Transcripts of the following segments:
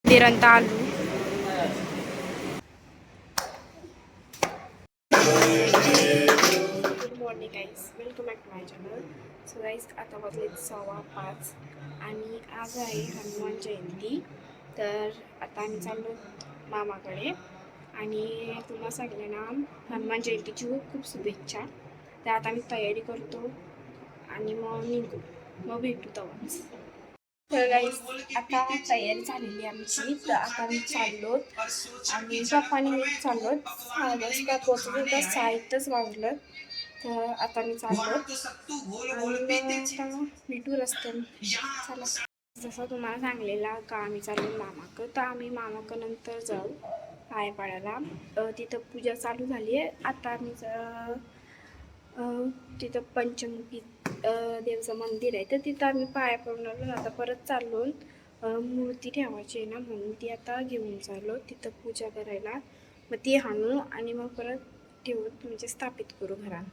तिरंत आलू good morning guys, welcome back to my channel. So guys आता वाजले 5:15 आणि आज आहे हनुमान जयंती. तर आता आम्ही चाललो मामाकडे आणि तुम्हाला सगळ्यांना हनुमान जयंतीची खूप खूप शुभेच्छा. तर आता आम्ही तयारी करतो आणि मग निघू, मग भेटू तेव्हाच. तर गाईज आता तयारी झालेली आमची. तर आता आम्ही चाललो आणि पप्पानी मी चाललो. 6 वाजता पोचलो तर 6:00 वाजलं. तर आता मी चाललो आणि आता भेटू रस्त्याने. चला, जसं तुम्हाला सांगलेला का आम्ही चाललो मामाकडं, तर आम्ही मामाकडं नंतर जाऊ पाय पाडायला. तिथं पूजा चालू झाली आहे. आता आम्ही तिथं पंचमुखी देवचं मंदिर आहे, तर तिथं आम्ही पाया पडून आलो. आता परत चाललो. मूर्ती ठेवायची आहे ना, म्हणून ती आता घेऊन चाललो तिथं पूजा करायला. मग ती आणू आणि मग परत ठेवून म्हणजे स्थापित करू घरात.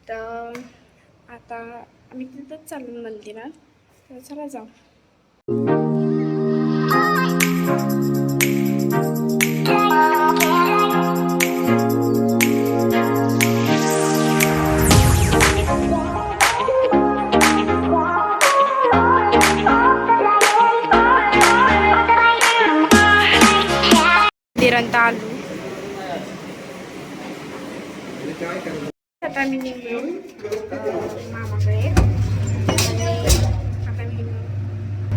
तर आता आम्ही तिथंच चाललो मंदिरात. तर चला जाऊ. तिरंत आलू आता मी निघलो मामाकडे. आता मी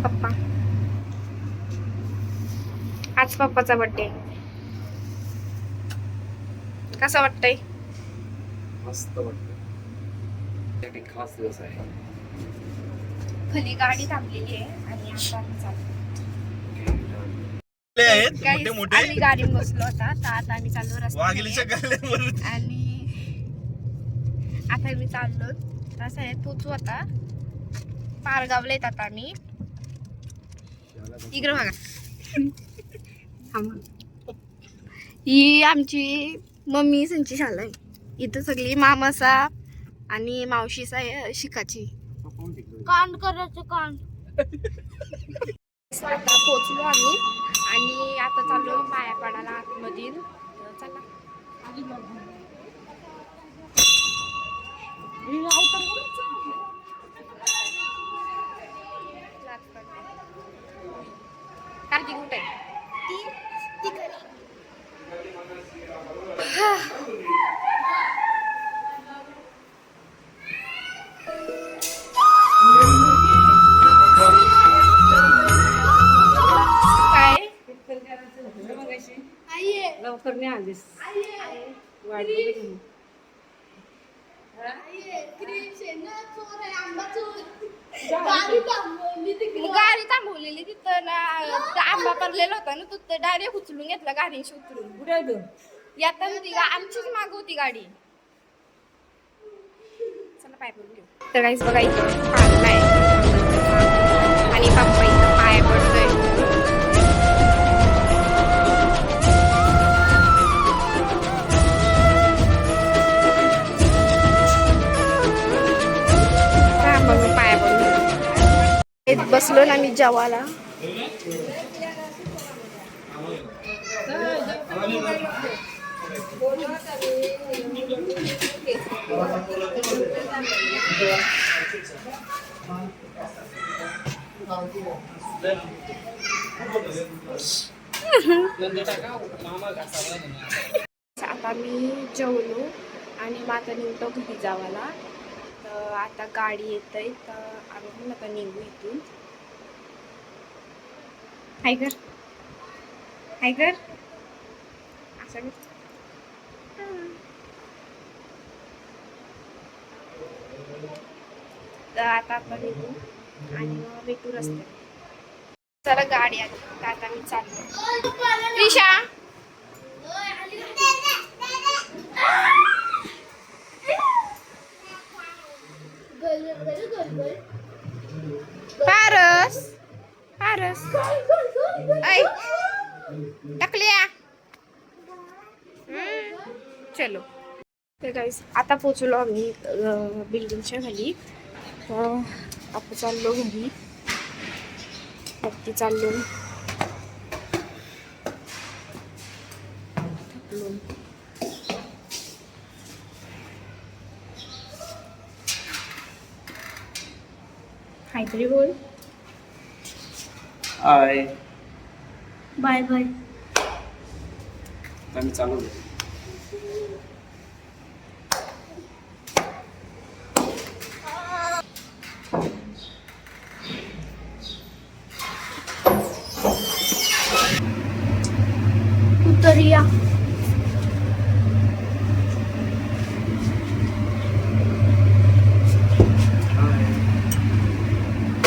पप्पा, आज पप्पाचा बर्थडे. कसं वाटतंय? मस्त वाटतं. खास दिवस आहे. खाली गाडी थांबलेली आहे आणि आता आम्ही चाललो. आम्ही गाडीत बसलो होता, तर आता आम्ही चाललो रस्त्याने आणि आता मी चाललो. तसं आहे पोचू आता पारगावला येत. आता आम्ही इकडं बघा. ही आमची मम्मी संची शाळा आहे. इथं सगळी मामासा आणि मावशीसा शिकाची कांड करायचं कांड. आता पोचलो आम्ही आणि आता चाललो पाया पाडायला आतमधील. चला कार्तिक कुठे आहे? लवकर नाही आलीस. गाडी थांबवलेली तिथं ना. आंबा पडलेला होता ना, तो डायरेक्ट उचलून घेतला गाडीशी उतरून. कुठे येता ती आमचीच माग होती गाडी. चला पाय पडून घेऊ. तर काहीच बघा इथं पाळणा आहे आणि पप्पा इथं पाया पडतोय. पाया पडून बसलो ना मी जेवायला. आता मी जेवलो आणि मग आता निघतो घरी जावाला. तर आता गाडी येत आहे, तर आम्ही आता निघू इथून. हाय कर हाय कर असं. तर आता आपण निघू आणि मग भेटू रस्त्याने. चला गाडी आली, तर आता मी चाललो. त्रिशा पारस पारस ऐ टाकल्या. चलो. तर गाईस आता पोचलो आम्ही बिल्डिंगच्या खाली. आता चाललो घरी. वरती चालून थकलून. काहीतरी बोल. हाय. Bye bye. आम्ही चालू तू तरी या.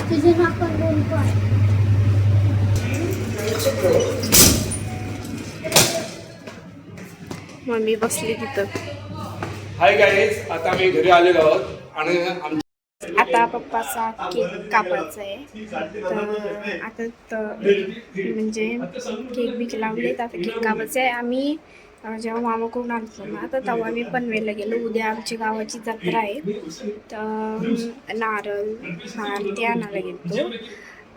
तुझे नाकात दोन पाय. मम्मी बसली तिथं. हाय गाईज, आता आम्ही घरी आलेलो आहोत आणि आता पप्पाचा केक कापायचा आहे. तर आता म्हणजे केक बीक लावलेत. आता केक कापायचा आहे. आम्ही जेव्हा मामाकडून आणतो ना तर तेव्हा आम्ही पनवेलला गेलो. उद्या आमची गावाची जत्रा आहे. तर नारळ हार ते आणायला गेलो.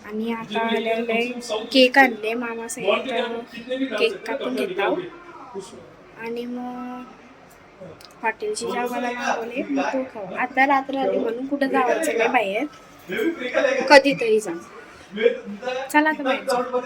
आणि आता आलेले केक आणले. मामा सांगितलं केक कापून घेतो आणि मग हॉटेलची जेव्हा मला मागवले मग तो खाऊ. आता रात्र आली म्हणून कुठं जायचं नाही बाहेर. कधीतरी जा. चला आता बाहेर जाऊ.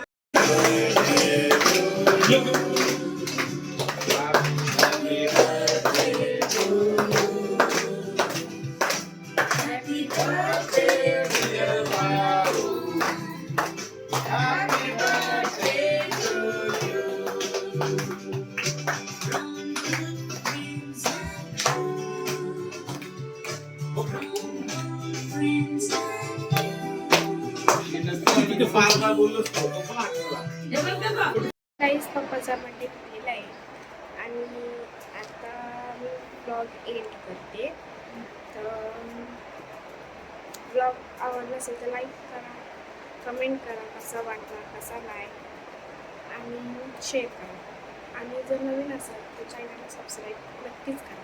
काहीच पप्पाचा बर्थडे झालेला आहे आणि आता मी ब्लॉग एंड करते. तर ब्लॉग आवडला असेल तर लाईक करा, कमेंट करा कसा वाटला कसा नाही आणि शेअर करा. आणि जर नवीन असेल तर चॅनलला सबस्क्राईब नक्कीच करा.